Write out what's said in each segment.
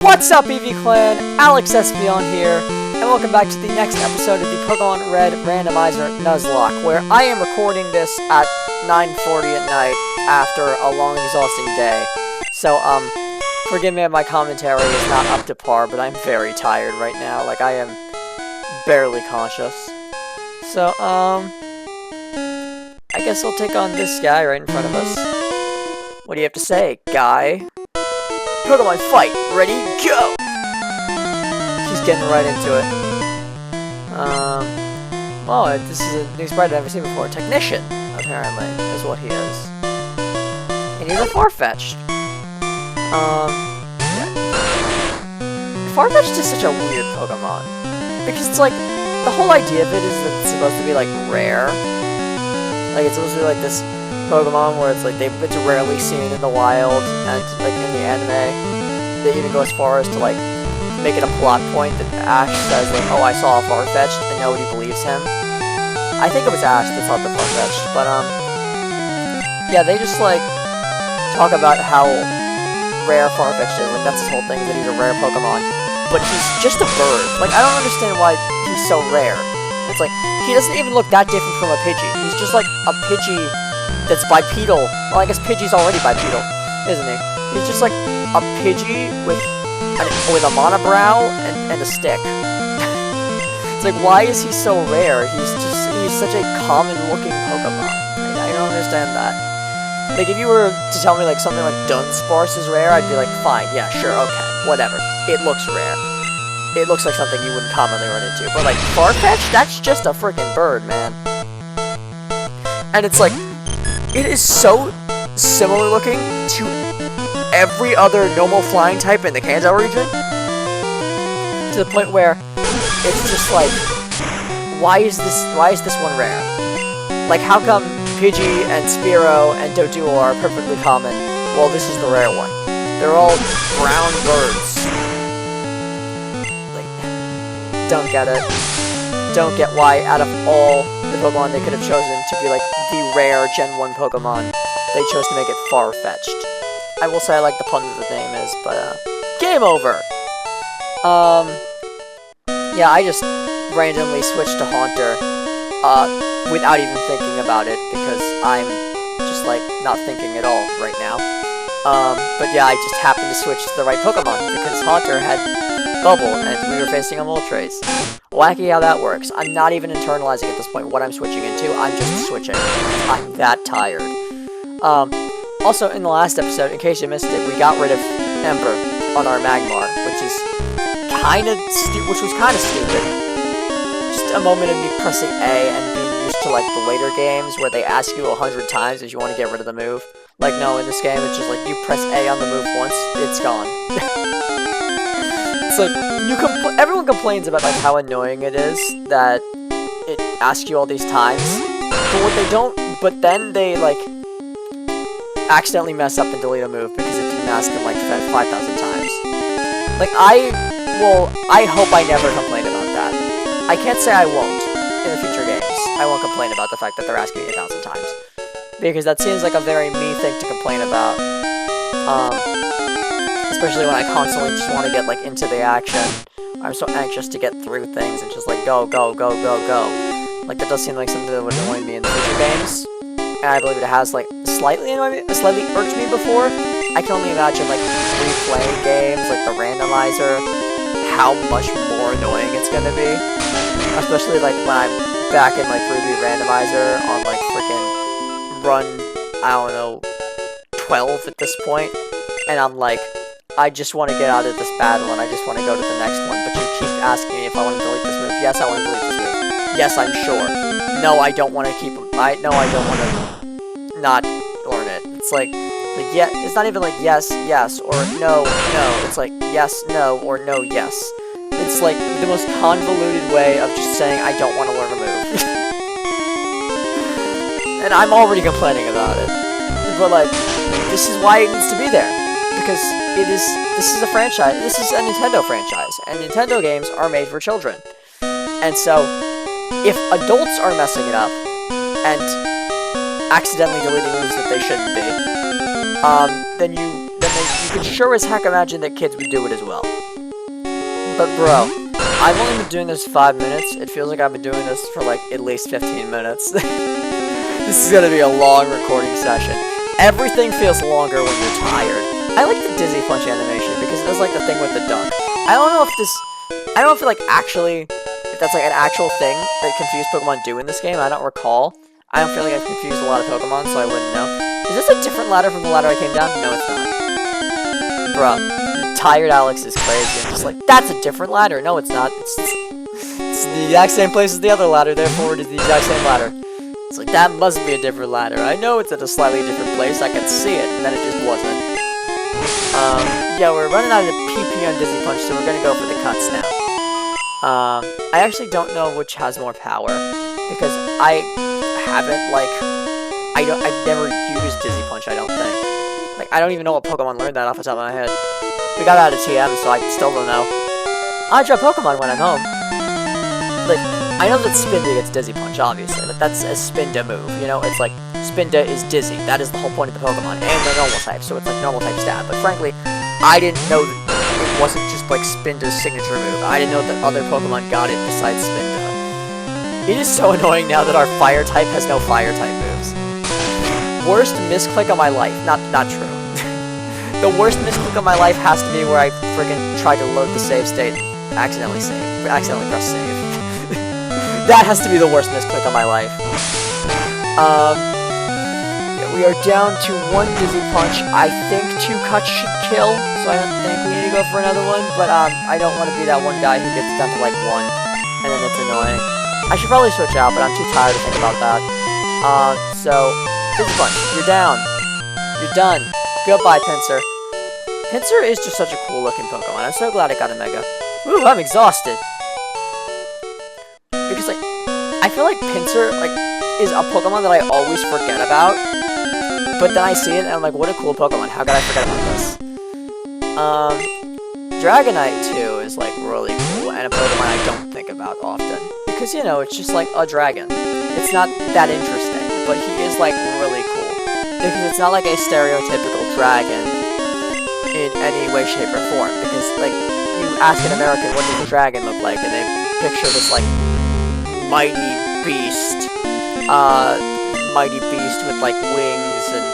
What's up, EV Clan? Alex SBon here, and welcome back to the next episode of the Pokemon Red Randomizer Nuzlocke, where I am recording this at 9:40 at night after a long, exhausting day. So, forgive me if my commentary is not up to par, but I'm very tired right now. Like, I am barely conscious. So, I guess I'll take on this guy right in front of us. What do you have to say, guy? Pokemon fight! Ready? Go! He's getting right into it. Oh, this is a new sprite I've never seen before. Technician, apparently, is what he is. And he's a Farfetch'd. Yeah. Farfetch'd is such a weird Pokemon. Because it's like, the whole idea of it is that it's supposed to be, like, rare. Like, it's supposed to be, like, this Pokemon where it's like it's rarely seen in the wild, and like in the anime they even go as far as to like make it a plot point that Ash says like, oh, I saw a Farfetch'd, and nobody believes him. I think it was Ash that saw the Farfetch'd, but yeah, they just like talk about how rare Farfetch'd is. Like, that's his whole thing, that he's a rare Pokemon, but he's just a bird. Like, I don't understand why he's so rare. It's like, he doesn't even look that different from a Pidgey. He's just like a Pidgey that's bipedal. Well, I guess Pidgey's already bipedal, isn't he? He's just like a Pidgey with a monobrow and a stick. It's like, why is he so rare? He's such a common-looking Pokemon. Like, I don't understand that. Like, if you were to tell me like something like Dunsparce is rare, I'd be like, fine, yeah, sure, okay, whatever. It looks rare. It looks like something you wouldn't commonly run into. But like, Farfetch'd, that's just a freaking bird, man. And it's like, it is so similar looking to every other normal flying type in the Kanto region, to the point where it's just like, why is this one rare? Like, how come Pidgey and Spearow and Doduo are perfectly common? Well, this is the rare one. They're all brown birds. Like, don't get it. Don't get why, out of all the Pokemon they could have chosen to be like the rare Gen 1 Pokemon, they chose to make it Farfetch'd. I will say I like the pun that the name is, but game over! Yeah, I just randomly switched to Haunter, without even thinking about it, because I'm just like not thinking at all right now. But yeah, I just happened to switch to the right Pokemon, because Haunter had Bubble, and we were facing a Moltres. Wacky how that works. I'm not even internalizing at this point what I'm switching into, I'm just switching. I'm that tired. Also, in the last episode, in case you missed it, we got rid of Ember on our Magmar, which was kind of stupid. Just a moment of me pressing A and being used to, like, the later games where they ask you 100 times if you want to get rid of the move. Like, no, in this game, it's just like, you press A on the move once, it's gone. It's like, everyone complains about, like, how annoying it is that it asks you all these times, but then they, like, accidentally mess up and delete a move because it didn't ask them like 5,000 times. Like, I hope I never complain about that. I can't say I won't in the future games. I won't complain about the fact that they're asking me 1,000 times. Because that seems like a very me thing to complain about. Especially when I constantly just want to get like into the action. I'm so anxious to get through things and just like go, go, go, go, go. Like, that does seem like something that would annoy me in the future games. And I believe it has, like, slightly irked me before. I can only imagine, like, replaying games, like the Randomizer, how much more annoying it's gonna be. Especially, like, when I'm back in, like, Ruby Randomizer on, like, freaking run, I don't know, 12 at this point. And I'm like, I just want to get out of this battle and I just want to go to the next one. But you keep asking me if I want to delete this move. Yes, I want to delete this move. Yes, I'm sure. No, I don't want to keep him. No, I don't want to not learn it. It's like yeah, it's not even like yes, yes, or no, no. It's like yes, no, or no, yes. It's like the most convoluted way of just saying I don't want to learn a move. And I'm already complaining about it. But like, this is why it needs to be there. Because this is a franchise, this is a Nintendo franchise, and Nintendo games are made for children. And so, if adults are messing it up, and accidentally deleting moves that they shouldn't be, then you you can sure as heck imagine that kids would do it as well. But bro, I've only been doing this 5 minutes. It feels like I've been doing this for like at least 15 minutes. This is gonna be a long recording session. Everything feels longer when you're tired. I like the Dizzy Punch animation because it does like the thing with the duck. I don't know if like actually, if that's like an actual thing that confused Pokemon do in this game. I don't recall. I don't feel like I've confused a lot of Pokemon, so I wouldn't know. Is this a different ladder from the ladder I came down? No, it's not. Bruh, tired Alex is crazy. I'm just like, that's a different ladder. No, it's not. It's the exact same place as the other ladder, therefore it is the exact same ladder. It's like, that must be a different ladder. I know it's at a slightly different place. I can see it, and then it just wasn't. Yeah, we're running out of PP on Dizzy Punch, so we're gonna go for the cuts now. I actually don't know which has more power, because I haven't, like, I've never used Dizzy Punch, I don't think. Like, I don't even know what Pokemon learned that off the top of my head. We got out of TM, so I still don't know. I draw Pokemon when I'm home. Like, I know that Spinda gets Dizzy Punch, obviously. Like, that's a Spinda move, you know? It's like, Spinda is Dizzy. That is the whole point of the Pokemon. And they're normal type, so it's like normal type stat. But frankly, I didn't know that it wasn't just like Spinda's signature move. I didn't know that other Pokemon got it besides Spinda. It is so annoying now that our fire type has no fire type moves. Worst misclick of my life. Not true. The worst misclick of my life has to be where I friggin' tried to load the save state and accidentally press save. That has to be the worst misclick of my life. Yeah, we are down to 1 Dizzy Punch. I think 2 cuts should kill, so I don't think we need to go for another one, but I don't want to be that one guy who gets down to like 1, and then it's annoying. I should probably switch out, but I'm too tired to think about that. So, Dizzy Punch, you're down. You're done. Goodbye, Pinsir. Pinsir is just such a cool looking Pokemon. I'm so glad it got a Mega. Ooh, I'm exhausted. Because, like, I feel like Pinsir, like, is a Pokemon that I always forget about. But then I see it and I'm like, what a cool Pokemon. How could I forget about this? Dragonite, too, is, like, really cool. And a Pokemon I don't think about often. Because, you know, it's just, like, a dragon. It's not that interesting. But he is, like, really cool. Because it's not, like, a stereotypical dragon in any way, shape, or form. Because, like, you ask an American, what does a dragon look like? And they picture this, like, mighty beast with, like, wings and,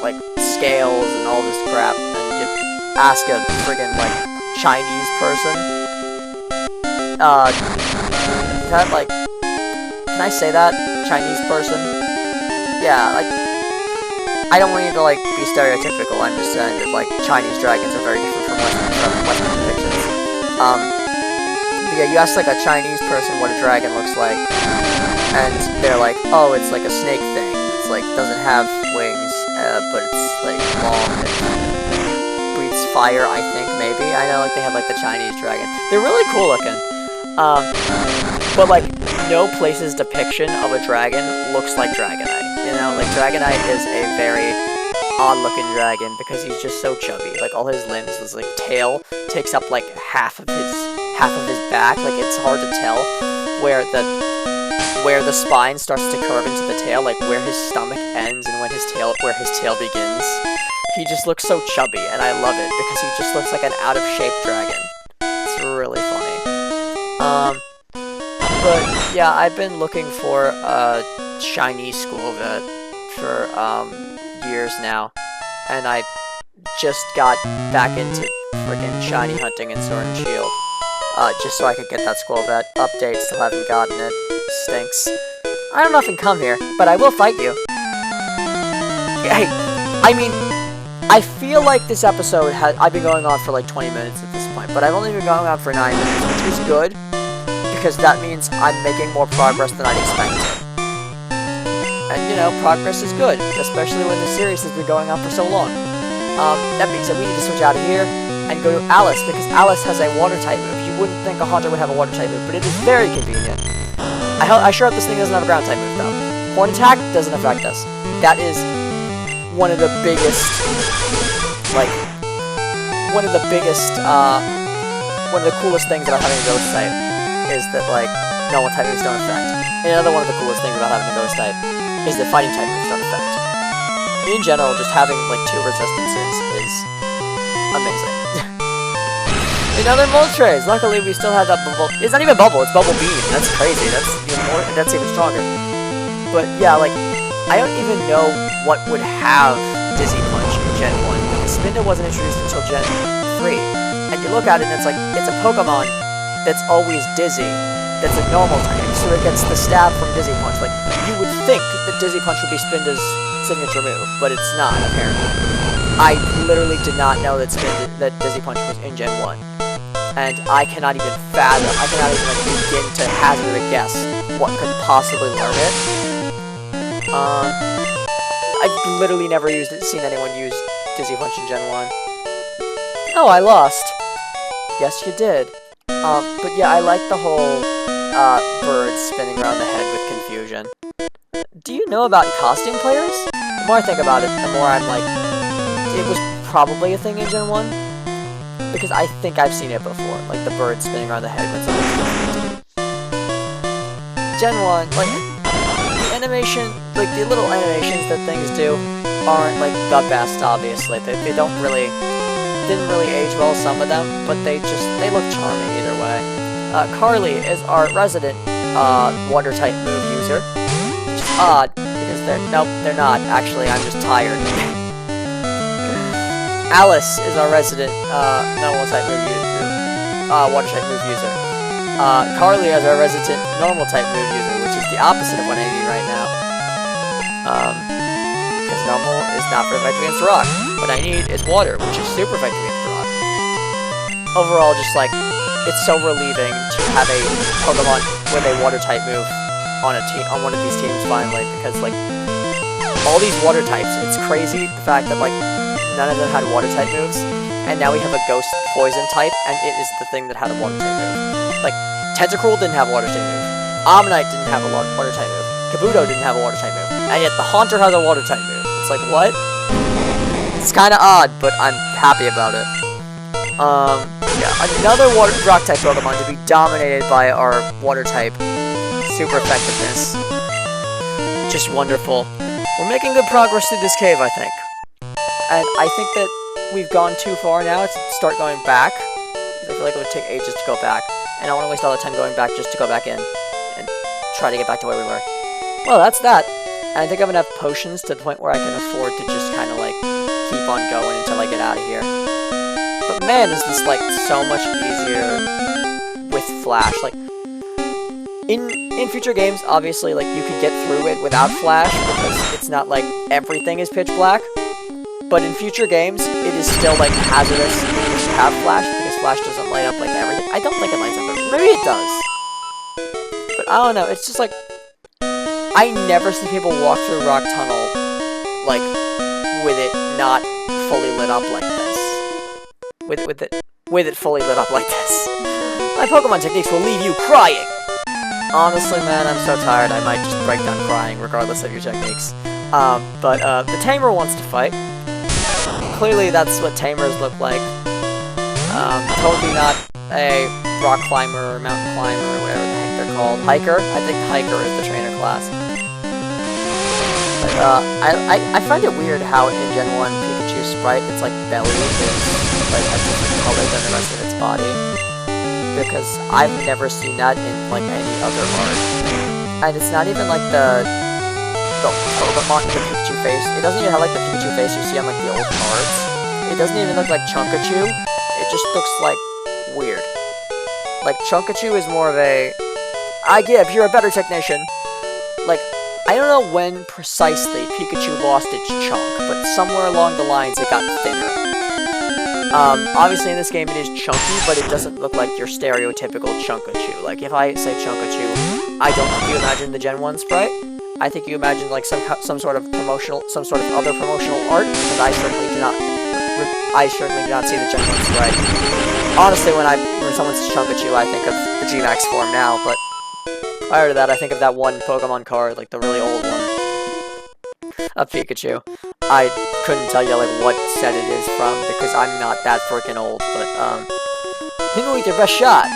like, scales and all this crap. And you ask a friggin', like, Chinese person. That, like, can I say that? Chinese person? Yeah, like, I don't want you to, like, be stereotypical. I'm just saying that, like, Chinese dragons are very different from Western depictions. Yeah, you ask, like, a Chinese person what a dragon looks like, and they're like, oh, it's like a snake thing. It's, like, doesn't have wings, but it's, like, long and breathes fire, I think, maybe. I know, like, they have, like, the Chinese dragon. They're really cool looking. But, like, no place's depiction of a dragon looks like Dragonite. You know, like, Dragonite is a very odd-looking dragon because he's just so chubby. Like, all his limbs, his, like, tail takes up, like, half of his back. Like, it's hard to tell where the spine starts to curve into the tail, like, where his stomach ends and where his tail begins. He just looks so chubby, and I love it because he just looks like an out-of-shape dragon. It's really funny. But, yeah, I've been looking for a Chinese school vet for, years now, and I just got back into freaking shiny hunting in Sword and Shield, just so I could get that school vet. Update, still haven't gotten it. Stinks. I don't often come here, but I will fight you. Hey, I mean, I feel like this episode I've been going on for like 20 minutes at this point, but I've only been going on for 9 minutes, which is good, because that means I'm making more progress than I'd expected. And, you know, progress is good, especially when the series has been going on for so long. That being said, we need to switch out of here and go to Alice, because Alice has a water-type move. You wouldn't think a Haunter would have a water-type move, but it is very convenient. I sure hope this thing doesn't have a ground-type move, though. Horn Attack doesn't affect us. That is one of the biggest, like, one of the coolest things about having a Ghost type is that, like, normal type moves don't affect. And another one of the coolest things about having a Ghost type is that fighting type moves don't affect. in general, just having like 2 resistances is amazing. Another Moltres. Luckily, we still have that bubble. It's not even bubble. It's bubble beam. That's crazy. That's even more. That's even stronger. But yeah, like I don't even know what would have Dizzy Punch in Gen 1 because Spinda wasn't introduced until Gen 3. And you look at it, and it's like it's a Pokemon that's always dizzy. That's a normal type, so it gets the stab from Dizzy Punch. Like you would think that Dizzy Punch would be Spinda's signature move, but it's not apparently. I literally did not know that Dizzy Punch was in Gen 1. And I cannot even fathom, I cannot even like, begin to hazard a guess what could possibly learn it. I've literally never seen anyone use Dizzy Punch in Gen 1. Oh, I lost. Yes, you did. But yeah, I like the whole bird spinning around the head with confusion. Do you know about costume players? The more I think about it, the more I'm like, it was probably a thing in Gen 1. Because I think I've seen it before, like the bird spinning around the head when something's Gen 1, like, the animation, like the little animations that things do aren't like the best, obviously. They didn't really age well, some of them, but they look charming either way. Carly is our resident water-type move user, which is odd, because they're not, actually, I'm just tired. Alice is our resident normal-type move user, water-type move user. Carly is our resident normal-type move user, which is the opposite of what I need right now. Because normal is not very effective against rock. What I need is water, which is super effective against rock. Overall, just like, it's so relieving to have a Pokemon with a water-type move on one of these teams finally, because like, all these water types, it's crazy the fact that like, none of them had water-type moves, and now we have a Ghost Poison type, and it is the thing that had a water-type move. Like, Tentacruel didn't have a water-type move, Omanyte didn't have a water-type move, Kabuto didn't have a water-type move, and yet the Haunter has a water-type move. It's like, what? It's kinda odd, but I'm happy about it. Yeah, another rock-type Pokemon to be dominated by our water-type super effectiveness. Just wonderful. We're making good progress through this cave, I think. And I think that we've gone too far now to start going back. Because I feel like it would take ages to go back. And I don't want to waste all the time going back just to go back in. And try to get back to where we were. Well, that's that. And I think I'm going to have potions to the point where I can afford to just kind of like keep on going until I get out of here. But man, is this like so much easier with Flash. Like, in future games, obviously, like you could get through it without Flash because it's not like everything is pitch black. But in future games, it is still, like, hazardous to have Flash, because Flash doesn't light up, like, everything. I don't think it lights up everything. Maybe it does. But I don't know, it's just, like, I never see people walk through Rock Tunnel, like, with it not fully lit up like this. With it fully lit up like this. My Pokemon techniques will leave you crying! Honestly, man, I'm so tired, I might just break down crying, regardless of your techniques. But the Tamer wants to fight. Clearly, that's what Tamers look like. Totally not a rock climber or mountain climber or whatever the heck they're called. Hiker? I think Hiker is the trainer class. But, I find it weird how in Gen 1 Pikachu's sprite, its like belly is like a different color than the rest of its body. Because I've never seen that in like any other art. And it's not even like the Pokemon, the Pikachu face. It doesn't even have like the Pikachu face you see on like the old cards. It doesn't even look like Chunkachu. It just looks like weird. Like Chunkachu is more of a, I give, you're a better technician. Like, I don't know when precisely Pikachu lost its chunk, but somewhere along the lines it got thinner. Obviously in this game it is chunky, but it doesn't look like your stereotypical Chunkachu. Like if I say Chunkachu, I don't think you imagine the Gen 1 sprite. I think you imagine like some sort of other promotional art, because I certainly do not see the Gen 1 sprite. Honestly, when someone says Chunkachu, I think of the G-Max form now, but prior to that, I think of that one Pokemon card, like the really old one of Pikachu. I couldn't tell you like what set it is from, because I'm not that freaking old, but hit me with your best shot.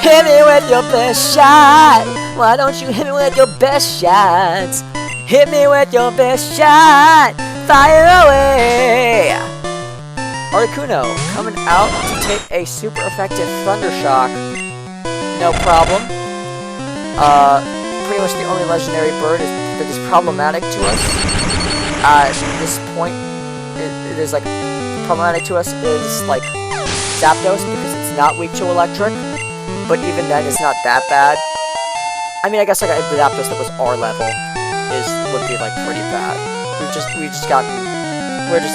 Hit me with your best shot. Why don't you hit me with your best shots? Hit me with your best shot. Fire away! Articuno coming out to take a super effective Thunder Shock. No problem. Pretty much the only legendary bird that is problematic to us at this point. It is like problematic to us is like Zapdos because it's not weak to electric, but even then it's not that bad. I mean, I guess like a Zapdos that was R level would be like pretty bad. We're just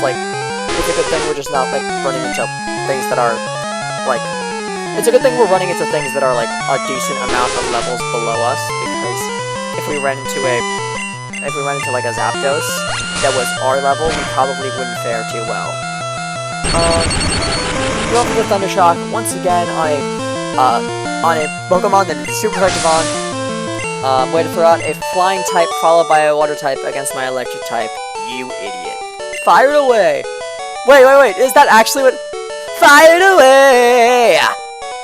like, it's a good thing we're just not like running into things that are like, it's a good thing we're running into things that are like a decent amount of levels below us, because if we ran into like a Zapdos that was R level, we probably wouldn't fare too well. Go for the Thunder Shock once again on a Pokemon that is super effective on. Way to throw out a flying type followed by a water type against my electric type. You idiot. Fire it away! Wait, is that actually what? Fire it away!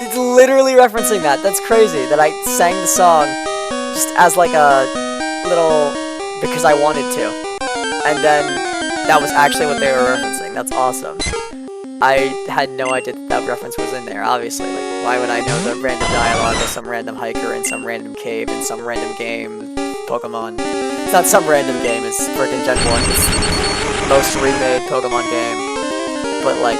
It's literally referencing that. That's crazy that I sang the song just as like a little, because I wanted to. And then that was actually what they were referencing. That's awesome. I had no idea that reference was in there, obviously. Like, why would I know the random dialogue of some random hiker in some random cave in some random game Pokemon? It's not some random game, it's freaking Gen 1. It's the most remade Pokemon game. But, like,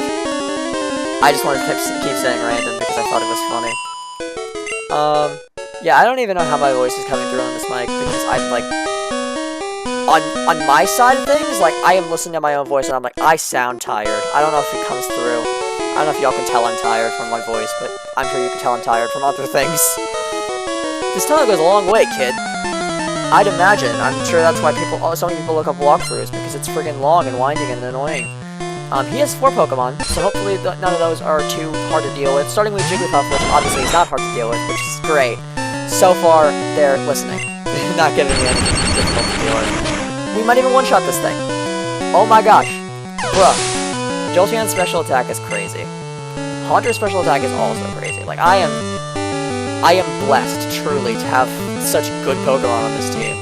I just wanted to keep saying random because I thought it was funny. Yeah, I don't even know how my voice is coming through on this mic, because I'm, like, on my side of things, like, I am listening to my own voice and I'm like, I sound tired. I don't know if it comes through. I don't know if y'all can tell I'm tired from my voice, but I'm sure you can tell I'm tired from other things. This tunnel goes a long way, kid. I'd imagine. I'm sure that's why so many people look up walkthroughs, because it's friggin' long and winding and annoying. He has 4 Pokemon, so hopefully none of those are too hard to deal with. Starting with Jigglypuff, which obviously is not hard to deal with, which is great. So far, they're listening. They're not giving me anything difficult to deal with. We might even one-shot this thing. Oh my gosh. Bruh. Jolteon's special attack is crazy. Haunter's special attack is also crazy. Like, I am blessed, truly, to have such good Pokemon on this team.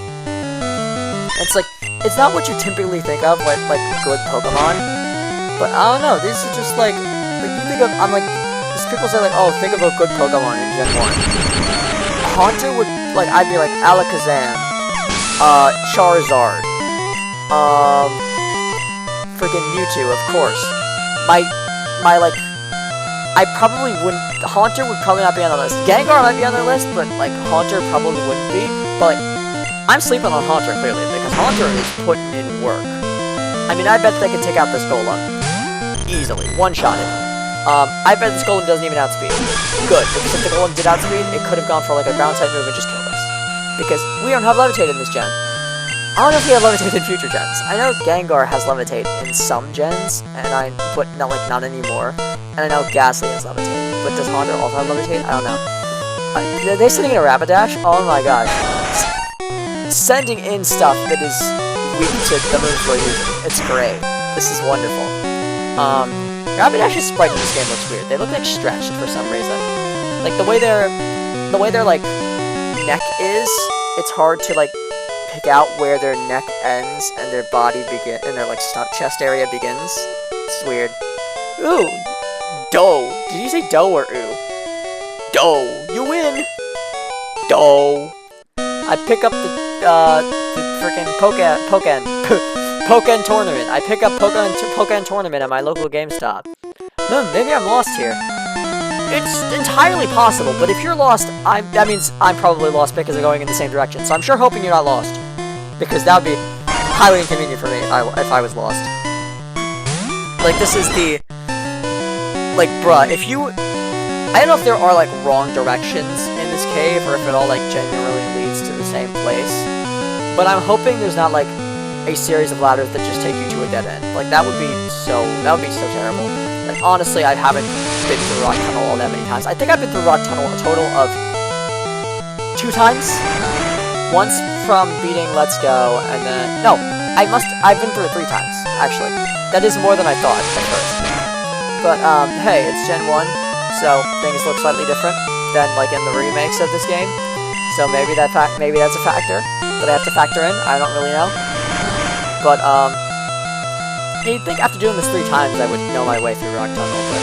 It's like, it's not what you typically think of with, like, good Pokemon. But, I don't know, this is just like you think of, people say, like, oh, think of a good Pokemon in Gen 1. Haunter would, like, I'd be like, Alakazam. Charizard. Freaking Mewtwo, of course. Like, I probably wouldn't, Haunter would probably not be on the list. Gengar might be on the list, but, like, Haunter probably wouldn't be. But, like, I'm sleeping on Haunter, clearly, because Haunter is putting in work. I mean, I bet they can take out this Golem. Easily. One-shot it. I bet this Golem doesn't even outspeed. Good, because if the Golem did outspeed, it could have gone for, like, a ground-type move and just killed us. Because we don't have Levitate in this gen. I don't know if we have Levitate in future gens. I know Gengar has Levitate in some gens, but not anymore. And I know Ghastly has Levitate. But does Haunter also have Levitate? I don't know. Are they sending in a Rapidash? Oh my gosh. Sending in stuff that is weak to the moves we're using. It's great. This is wonderful. Rapidash's sprite in this game looks weird. They look like stretched for some reason. Like the way their like neck is, it's hard to like pick out where their neck ends and their body and their like chest area begins. It's weird. Ooh, Doe. Did you say Doe or ooh? Doe. You win. Doe. I pick up the freaking Pokken tournament. I pick up Pokken tournament at my local GameStop. Maybe I'm lost here. It's entirely possible, but if you're lost, that means I'm probably lost because I'm going in the same direction. So I'm sure hoping you're not lost, because that would be highly inconvenient for me if I was lost. Like, this is the... Like, bruh, if you... I don't know if there are, like, wrong directions in this cave, or if it all, like, genuinely leads to the same place. But I'm hoping there's not, like, a series of ladders that just take you to a dead end. Like, that would be so terrible. Like, honestly, I haven't been through Rock Tunnel all that many times. I think I've been through Rock Tunnel a total of 2 times. Once from beating Let's Go, and then... No, I've been through it 3 times, actually. That is more than I thought at first. But, hey, it's Gen 1, so things look slightly different than, like, in the remakes of this game. So maybe that's a factor that I have to factor in. I don't really know. But, you'd think after doing this 3 times I would know my way through Rock Tunnel, but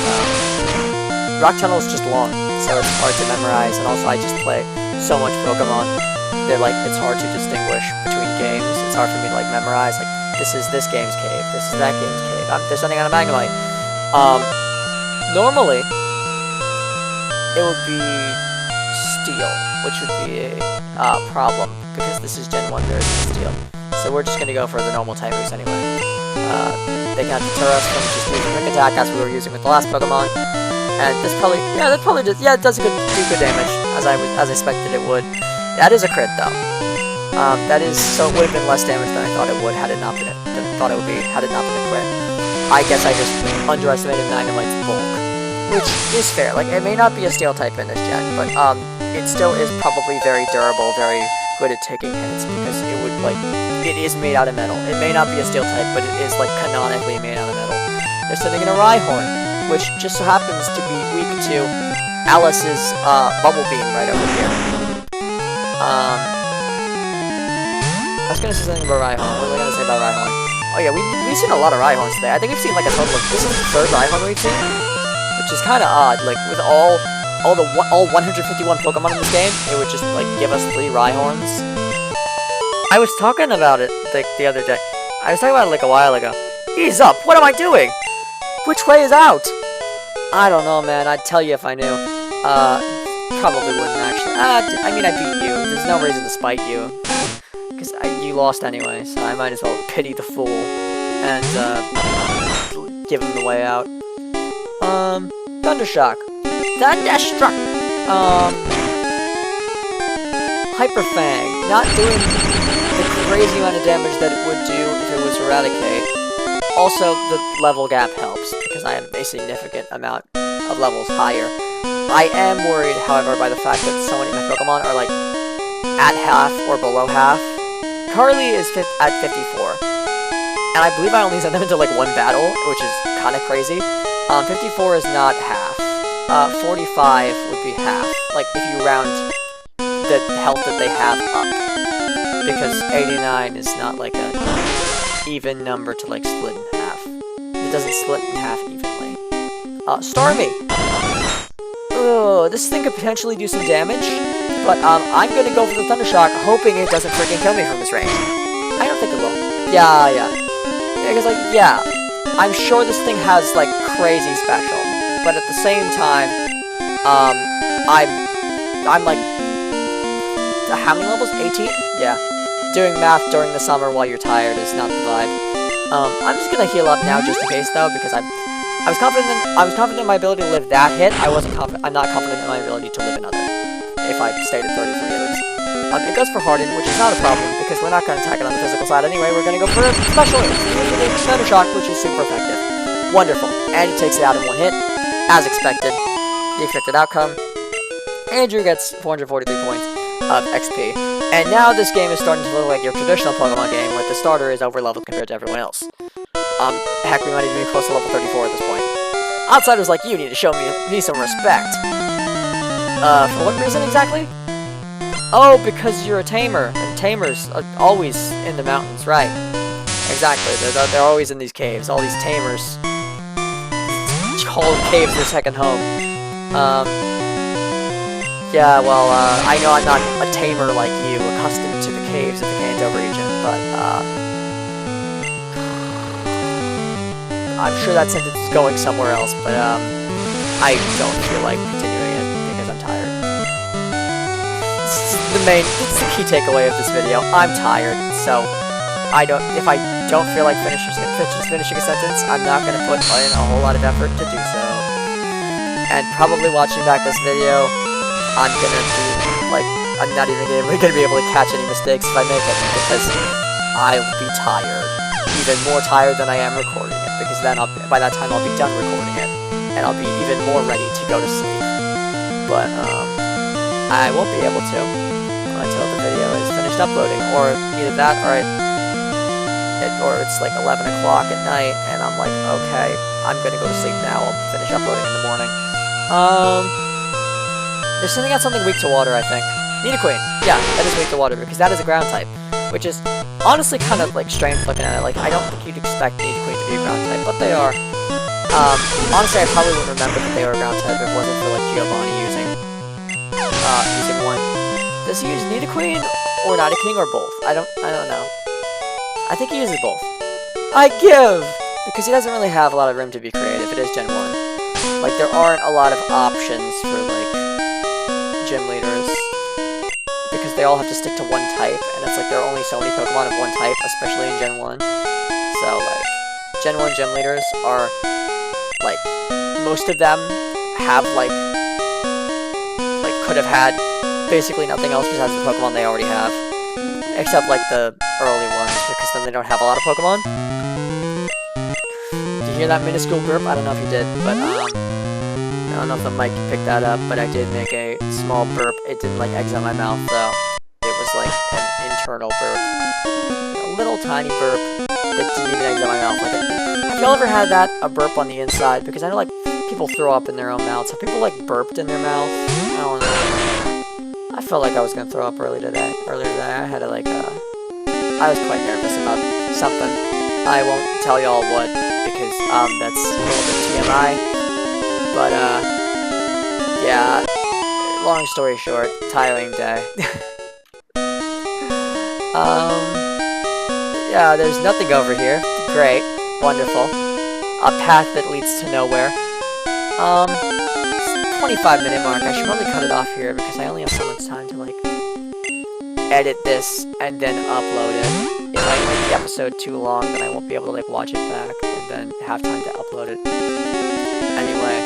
Rock Tunnel is just long, so it's hard to memorize, and also I just play so much Pokemon that like it's hard to distinguish between games. It's hard for me to like memorize, like this is this game's cave, this is that game's cave, there's something on a Magnemite. Normally it would be Steel, which would be a problem, because this is Gen 1, there is Steel. So we're just gonna go for the normal type moves anyway. They can't deter us from just using Quick Attack as we were using with the last Pokemon. And this probably, yeah, it does do good damage, as I expected it would. That is a crit though. That is, so it would have been less damage than I thought it would had it not been a crit. I guess I just underestimated Magnemite's bulk, which is fair. Like, it may not be a Steel type in this gen, but it still is probably very durable, very good at taking hits, because it would, like, it is made out of metal. It may not be a Steel type, but it is, like, canonically made out of metal. They're sitting in a Rhyhorn, which just so happens to be weak to Alice's Bubble Beam right over here. I was gonna say something about Rhyhorn. What was I gonna say about Rhyhorn? Oh yeah, we've seen a lot of Rhyhorns today. I think we've seen like a total of, this is the 3rd Rhyhorn we've seen, which is kind of odd. Like with all 151 Pokemon in this game, it would just like give us 3 Rhyhorns. I was talking about it like the other day. I was talking about it like a while ago. Ease up! What am I doing? Which way is out? I don't know, man. I'd tell you if I knew. Probably wouldn't actually. I mean, I beat you. There's no reason to spite you. Because you lost anyway, so I might as well pity the fool and give him the way out. Thundershock. Thunderstruck! Hyper Fang. Not doing the crazy amount of damage that it would do if it was Eradicate. Also, the level gap helps, because I am a significant amount of levels higher. I am worried, however, by the fact that so many of my Pokemon are, like, at half or below half. Carly is at 54, and I believe I only sent them into, like, 1 battle, which is kind of crazy. 54 is not half. 45 would be half, like, if you round the health that they have up. Because 89 is not, like, a even number to, like, split in half. It doesn't split in half evenly. Stormy! Oh, this thing could potentially do some damage, but I'm gonna go for the Thundershock, hoping it doesn't freaking kill me from this range. I don't think it will. Yeah, because, like, yeah, I'm sure this thing has, like, crazy special, but at the same time, I'm like, how many levels? 18? Yeah. Doing math during the summer while you're tired is not the vibe. I'm just gonna heal up now just in case though, because I was confident in my ability to live that hit. I'm not confident in my ability to live another, if I stayed at 33 at least. It goes for Harden, which is not a problem, because we're not gonna attack it on the physical side anyway. We're gonna go for a special hit, Thunder Shock, which is super effective. Wonderful. And it takes it out in 1 hit, as expected. The expected outcome. Andrew gets 443 points of XP. And now this game is starting to look like your traditional Pokemon game, where the starter is over-leveled compared to everyone else. Heck, we might even be close to level 34 at this point. Outsiders like you need to show me some respect. For what reason exactly? Oh, because you're a tamer, and tamers are always in the mountains, right? Exactly, they're always in these caves. All these tamers call caves their second home. Yeah, well, I know I'm not a tamer like you, accustomed to the caves of the Kanto region, but, I'm sure that sentence is going somewhere else, but, I don't feel like continuing it, because I'm tired. It's the key takeaway of this video. I'm tired, so, if I don't feel like finishing a sentence, I'm not gonna put in a whole lot of effort to do so. And probably watching back this video, I'm gonna be, like, I'm not even gonna be able to catch any mistakes if I make it, because I'll be tired. Even more tired than I am recording it, because then by that time I'll be done recording it, and I'll be even more ready to go to sleep. But, I won't be able to until the video is finished uploading, or either that, or it's like 11 o'clock at night, and I'm like, okay, I'm gonna go to sleep now, I'll finish uploading in the morning. They're sending out something weak to water, I think. Nidoqueen. Yeah, that is weak to water, because that is a ground type. Which is honestly kind of, like, strange looking at it. Like, I don't think you'd expect Nidoqueen to be be a ground type, but they are. Honestly, I probably wouldn't remember that they were a ground type if it wasn't for, like, Giovanni using one. Does he use Nidoqueen or Nidoking or both? I don't know. I think he uses both. I give! Because he doesn't really have a lot of room to be creative. It is Gen 1. Like, there aren't a lot of options for, like, gym leaders. Because they all have to stick to one type, and it's like there are only so many Pokemon of one type, especially in Gen 1. So, like, Gen 1 gym leaders are, like, most of them have, like, could have had basically nothing else besides the Pokemon they already have. Except, like, the early ones, because then they don't have a lot of Pokemon. Did you hear that minuscule burp? I don't know if you did, but, I don't know if the mic picked that up, but I did make a small burp. It didn't, like, exit my mouth, though. It was, like, an internal burp. A little tiny burp that didn't even exit my mouth. Like, have y'all ever had that? A burp on the inside? Because I know, like, people throw up in their own mouths. Have people, like, burped in their mouth? I don't know. I felt like I was gonna throw up earlier today. I had, like, I was quite nervous about something. I won't tell y'all what, because, that's a little bit TMI. But, yeah, long story short, tiring day. Yeah, there's nothing over here. Great. Wonderful. A path that leads to nowhere. 25-minute mark. I should probably cut it off here, because I only have so much time to, like, edit this and then upload it. If I make the episode too long, then I won't be able to, like, watch it back and then have time to upload it. Anyway.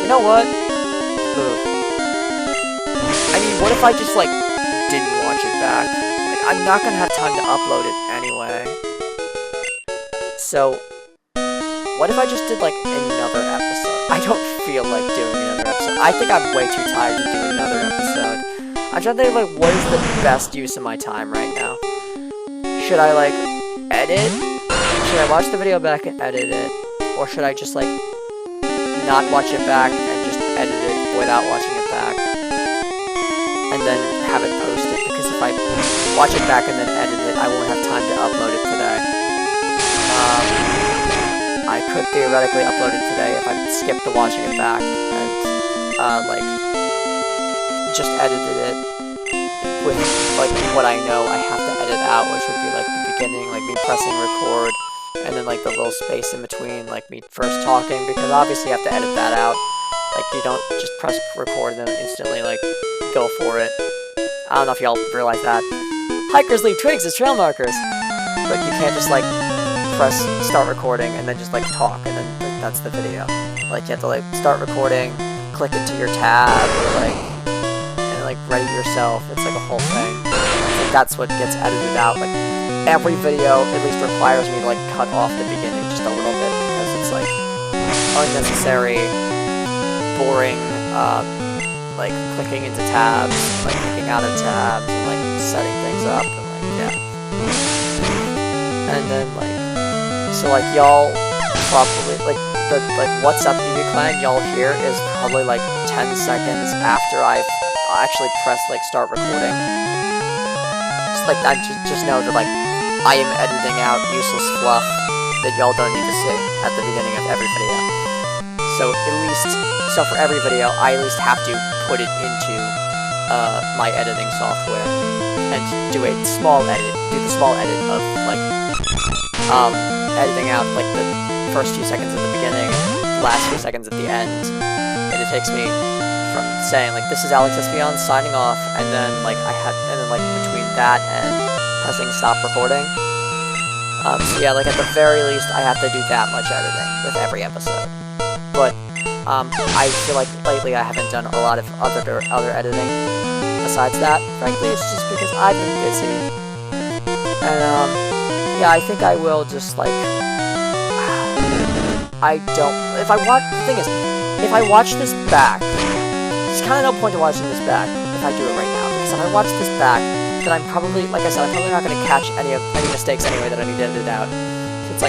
You know what? Ugh. I mean, what if I just, like, didn't watch it back? Like, I'm not gonna have time to upload it anyway. So, what if I just did, like, another episode? I don't feel like doing another episode. I think I'm way too tired to do another episode. I'm trying to think of, like, what is the best use of my time right now? Should I, like, edit? Should I watch the video back and edit it? Or should I just, like, not watch it back and just edit it without watching it back? And then have it posted? Because if I watch it back and then edit it, I won't have time to upload it today. I could theoretically upload it today if I skipped the watching it back and, like, just edited it with, like, what I know I have to edit out, which would be, like, the beginning, like, me pressing record, and then, like, the little space in between, like, me first talking, because obviously you have to edit that out. Like, you don't just press record and then instantly, like, go for it. I don't know if y'all realize that. Hikers leave twigs as trail markers! But you can't just, like, press start recording and then just, like, talk, and then, like, that's the video. Like, you have to, like, start recording, click into your tab, or, like, and, like, ready yourself. It's, like, a whole thing. Like, that's what gets edited out. Like, every video at least requires me to, like, cut off the beginning just a little bit, because it's, like, unnecessary, boring, like, clicking into tabs, like, clicking out of tabs, and, like, setting things up, and, like, yeah. And then, like, so, like, y'all probably, like, the, like, what's up EV Clan y'all hear is probably, like, 10 seconds after I've actually pressed, like, start recording. Just, like, I just know that, like, I am editing out useless fluff that y'all don't need to see at the beginning of every video. So, so for every video, I at least have to put it into, my editing software, and do the small edit of, like, editing out, like, the first few seconds at the beginning, last few seconds at the end, and it takes me from saying, like, this is Alex Espion signing off, and then, like, like, between that and pressing stop recording, so yeah, like, at the very least, I have to do that much editing with every episode, but, I feel like lately I haven't done a lot of other editing besides that. Frankly, it's just because I've been busy, and, yeah, I think I will just, like, the thing is, if I watch this back, there's kind of no point to watching this back if I do it right now, because if I watch this back, then I'm probably, like I said, I'm probably not going to catch any mistakes anyway that I need to edit out. So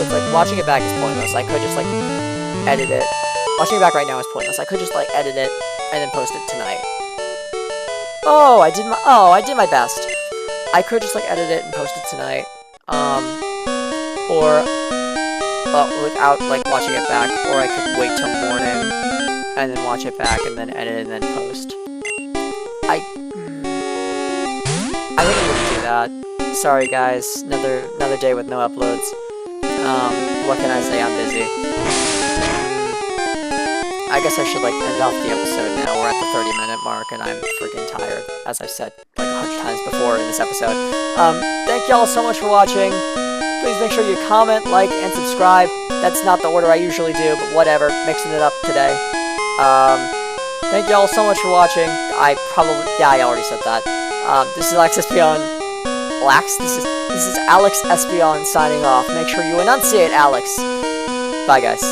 it's like, watching it back is pointless. I could just, like, edit it. Watching it back right now is pointless. I could just, like, edit it and then post it tonight. I did my best. I could just, like, edit it and post it tonight. Or without, like, watching it back. Or I could wait till morning and then watch it back and then edit and then post. I think I'm gonna do that. Sorry, guys. Another day with no uploads. What can I say? I'm busy. I guess I should, like, end off the episode now. We're at the 30-minute mark, and I'm freaking tired, as I've said, like, 100 times before in this episode. Thank y'all so much for watching. Please make sure you comment, like, and subscribe. That's not the order I usually do, but whatever. Mixing it up today. Thank y'all so much for watching. I already said that. This is Alex Espion. This is Alex Espion signing off. Make sure you enunciate, Alex. Bye, guys.